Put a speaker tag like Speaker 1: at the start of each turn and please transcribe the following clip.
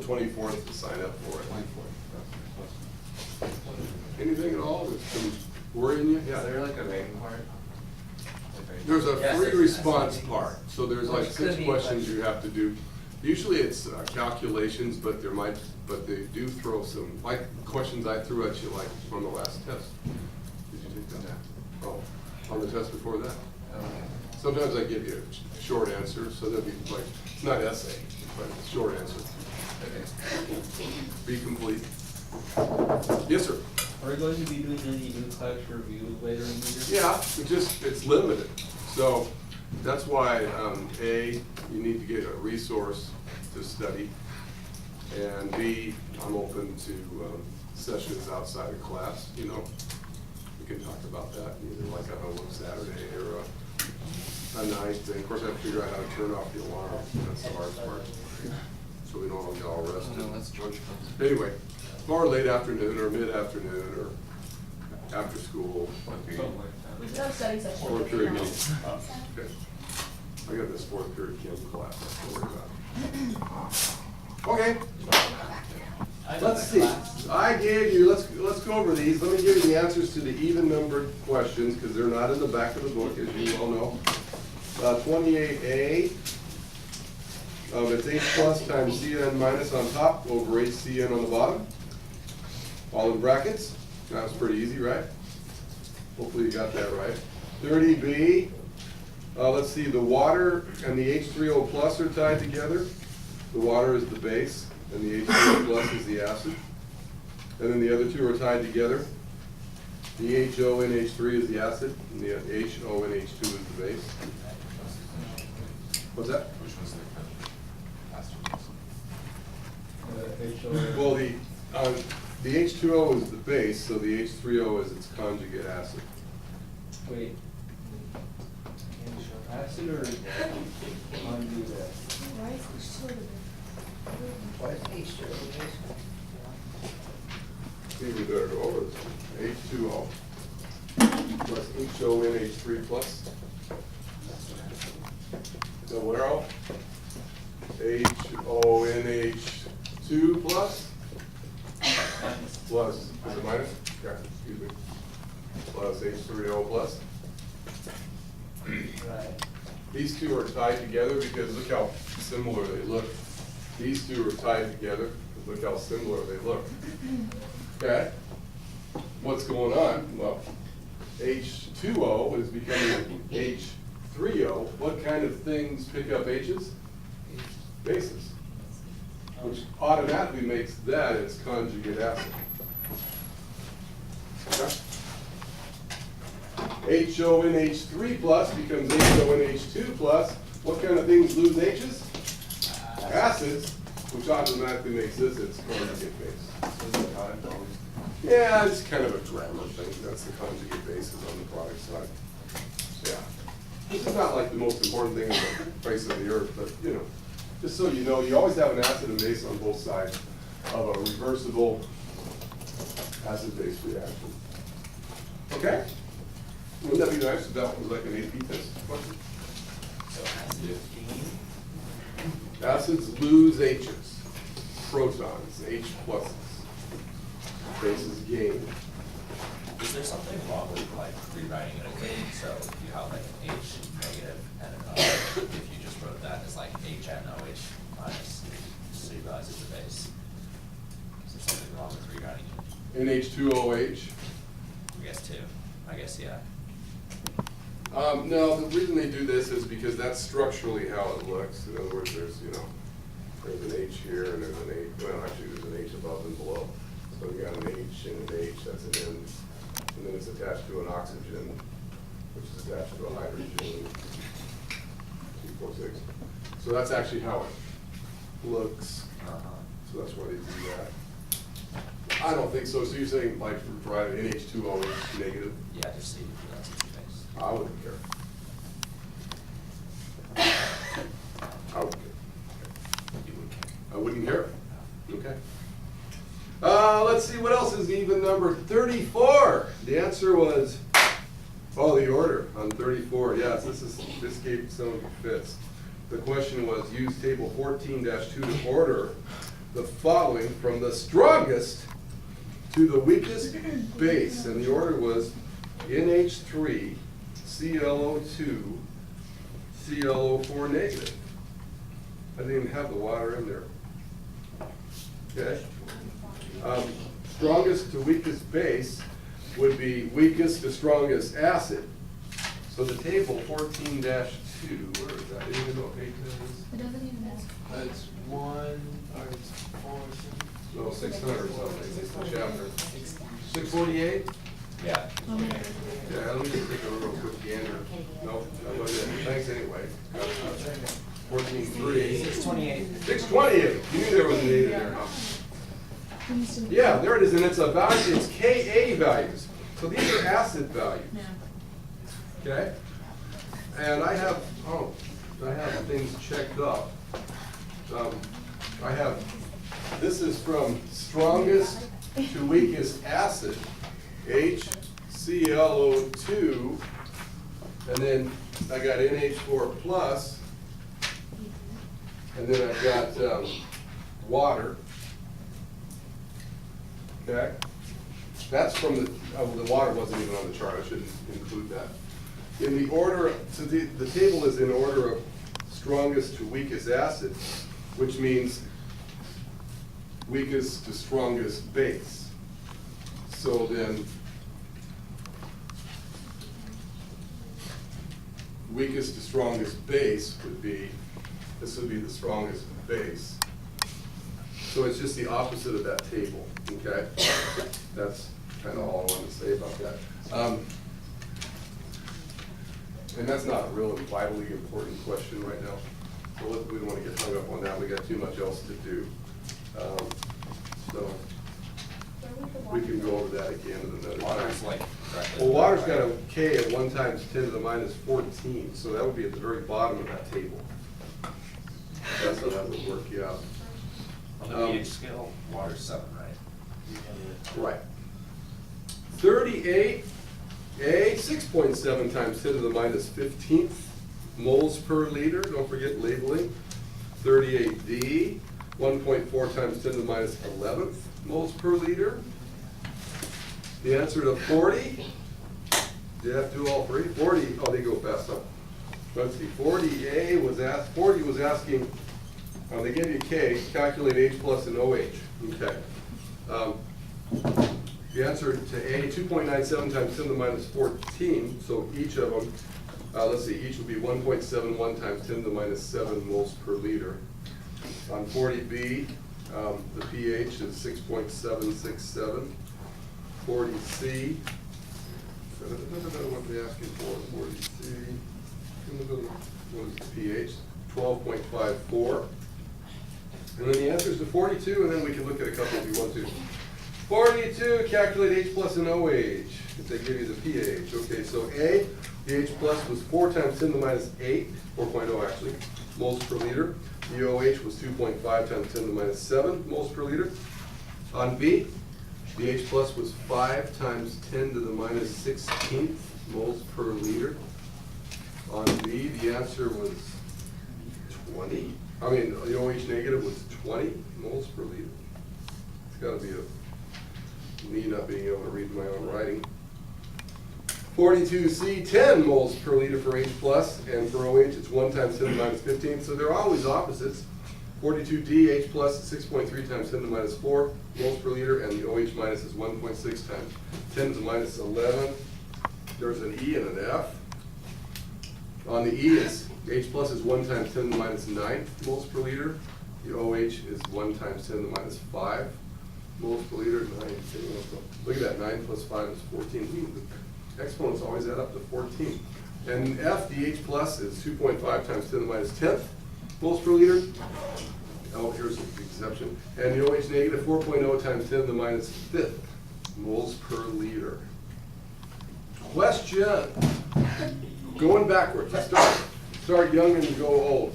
Speaker 1: the 24th to sign up for it.
Speaker 2: 24th.
Speaker 1: Anything at all that's been worrying you?
Speaker 3: Is
Speaker 1: Yeah.
Speaker 3: there like a rating part?
Speaker 1: There's a
Speaker 3: Yes,
Speaker 1: free
Speaker 3: it's-
Speaker 1: response
Speaker 3: it's-
Speaker 1: part, so there's like
Speaker 3: Which could
Speaker 1: 6
Speaker 3: be
Speaker 1: questions
Speaker 3: like-
Speaker 1: you have to do. Usually it's calculations, but they do throw some, like questions I threw at you like on the last test. Did you take that? Oh, on the test before that.
Speaker 3: Okay.
Speaker 1: Sometimes I give you a short answer, so that'd be like, it's not essay, but it's a short answer.
Speaker 3: Okay.
Speaker 1: Be complete. Yes, sir.
Speaker 2: Are we going to be doing any in-class reviews later in the year?
Speaker 1: Yeah, it's limited. So that's why, A, you need to get a resource to study. And B, I'm open to sessions outside of class, you know. We can talk about that either like on a Saturday or a night. And of course, I have to figure out how to turn off the alarm. That's the hard part. So we don't all get all
Speaker 3: Oh,
Speaker 1: rested.
Speaker 3: no, that's George.
Speaker 1: Anyway, or late afternoon or mid-afternoon or after school.
Speaker 2: Something like that.
Speaker 4: No study session.
Speaker 1: Fourth period meeting. Okay. I got this fourth period chem class, don't worry about it. Okay, let's see. I gave you, let's go over these. Let me give you the answers to the even numbered questions, because they're not in the back of the book, as you all know. 28A, it's H plus times Cn minus on top over HCN on the bottom. All in brackets. That was pretty easy, right? Hopefully you got that right. 30B, let's see, the water and the H3O plus are tied together. The water is the base and the H3O plus is the acid. And then the other two are tied together. The HONH3 is the acid and the HONH2 is the base. What's that?
Speaker 3: Which was the last one?
Speaker 2: HO.
Speaker 1: Well, the H2O is the base, so the H3O is its conjugate acid.
Speaker 2: Wait. Acid or undo that?
Speaker 4: Why is it short of it?
Speaker 1: Maybe we better go over this. H2O plus HONH3 plus. So where else? HONH2 plus? Plus, is it minus? Yeah, excuse me. Plus H3O plus.
Speaker 2: Right.
Speaker 1: These two are tied together because look how similar they look. These two are tied together, look how similar they look. Okay? What's going on? Well, H2O is becoming H3O. What kind of things pick up H's? Bases. Which automatically makes that its conjugate acid. Okay? HONH3 plus becomes HONH2 plus. What kind of things lose H's? Acids, which automatically makes this its conjugate base. Yeah, it's kind of a grammar thing. That's the conjugate bases on the product side. Yeah. This is not like the most important thing on the face of the earth, but you know, just so you know, you always have an acid and base on both sides of a reversible acid-base reaction. Okay? Wouldn't that be nice if that was like an AP test question?
Speaker 3: So acid.
Speaker 1: Acids lose H's, protons, H pluses. Bases gain.
Speaker 5: Is there something wrong with like rewriting an equation, so you have like an H negative and an O, if you just wrote that as like HNOH minus, so you realize it's a base? Is there something wrong with rewriting it?
Speaker 1: NH2OH.
Speaker 5: I guess, yeah.
Speaker 1: No, the reason they do this is because that's structurally how it looks. In other words, there's, you know, there's an H here and there's an H, well, actually there's an H above and below. So we got an H and an H, that's an N. And then it's attached to an oxygen, which is attached to a hydrogen, 246. So that's actually how it looks. So that's why they do that. I don't think so. So you're saying like for NH2O is negative?
Speaker 5: Yeah, just see if that's it's a base.
Speaker 1: I wouldn't care. I wouldn't care.
Speaker 5: You would care.
Speaker 1: I wouldn't care. Okay. Let's see, what else is even number 34? The answer was, oh, the order on 34. Yes, this gave some of you fits. The question was, use table 14-2 to order the following from the strongest to the weakest base, and the order was NH3, ClO2, ClO4 negative. I didn't even have the water in there. Okay? Strongest to weakest base would be weakest to strongest acid. So the table 14-2, where is that? I didn't even know what page that is.
Speaker 4: It doesn't even matter.
Speaker 3: It's 4,
Speaker 1: No, 600 or something, it's the chapter. 648?
Speaker 5: Yeah.
Speaker 1: Yeah, let me just take a real quick gander. No, that wasn't it. Thanks anyway. 14.3.
Speaker 2: 628.
Speaker 1: 628. You knew there was an 8 in there, huh? Yeah, there it is, and it's a value, it's Ka values. So these are acid values. Okay? And I have things checked up. This is from strongest to weakest acid, HClO2, and then I got NH4 plus, and then I've got water. Okay? That's from the water wasn't even on the chart, I shouldn't include that. In the order, so the table is in order of strongest to weakest acid, which means weakest to strongest base. So then, weakest to strongest base would be, this would be the strongest base. So it's just the opposite of that table, okay? That's kind of all I wanted to say about that. And that's not a really vitally important question right now. So we don't want to get hung up on that. We got too much else to do. So we can go over that again at another time.
Speaker 5: Water's like directly.
Speaker 1: Well, water's got a K of 1 times 10 to the minus 14, so that would be at the very bottom of that table. That's how that would work, yeah.
Speaker 5: On the pH scale, water's 7, right?
Speaker 1: Right. 38A, 6.7 times 10 to the minus 15th moles per liter. Don't forget labeling. 38D, 1.4 times 10 to the minus 11th moles per liter. The answer to 40, do you have to do all three? 40, oh, they go fast, huh? Let's see, 40A was asked, 40 was asking, they give you K, calculate H plus and OH, okay. The answer to A, 2.97 times 10 to the minus 14, so each of them, let's see, each would be 1.71 times 10 to the minus 7 moles per liter. On 40B, the pH is 6.767. 40C, what are they asking for? 40C, what is the pH? 12.54. And then the answer is to 42, and then we can look at a couple if you want to. 42, calculate H plus and OH, if they give you the pH. Okay, so A, the H plus was 4 times 10 to the minus 8, 4.0 actually, moles per liter. The OH was 2.5 times 10 to the minus 7 moles per liter. On B, the H plus was 5 times 10 to the minus 16th moles per liter. On B, the answer was 20. I mean, the OH negative was 20 moles per liter. It's got to be me not being able to read my own writing. 42C, 10 moles per liter for H plus, and for OH it's 1 times 10 to the minus 15. So they're always opposites. 42D, H plus is 6.3 times 10 to the minus 4 moles per liter, and the OH minus is 1.6 times 10 to the minus 11. There's an E and an F. On the E, it's H plus is 1 times 10 to the minus 9 moles per liter. The OH is 1 times 10 to the minus 5 moles per liter. 9, look at that, 9 plus 5 is 14. The exponents always add up to 14. And F, the H plus is 2.5 times 10 to the minus 10th moles per liter. Oh, here's the exception. And the OH negative, 4.0 times 10 to the minus 5th moles per liter. Question. Going backwards. Start young and go old.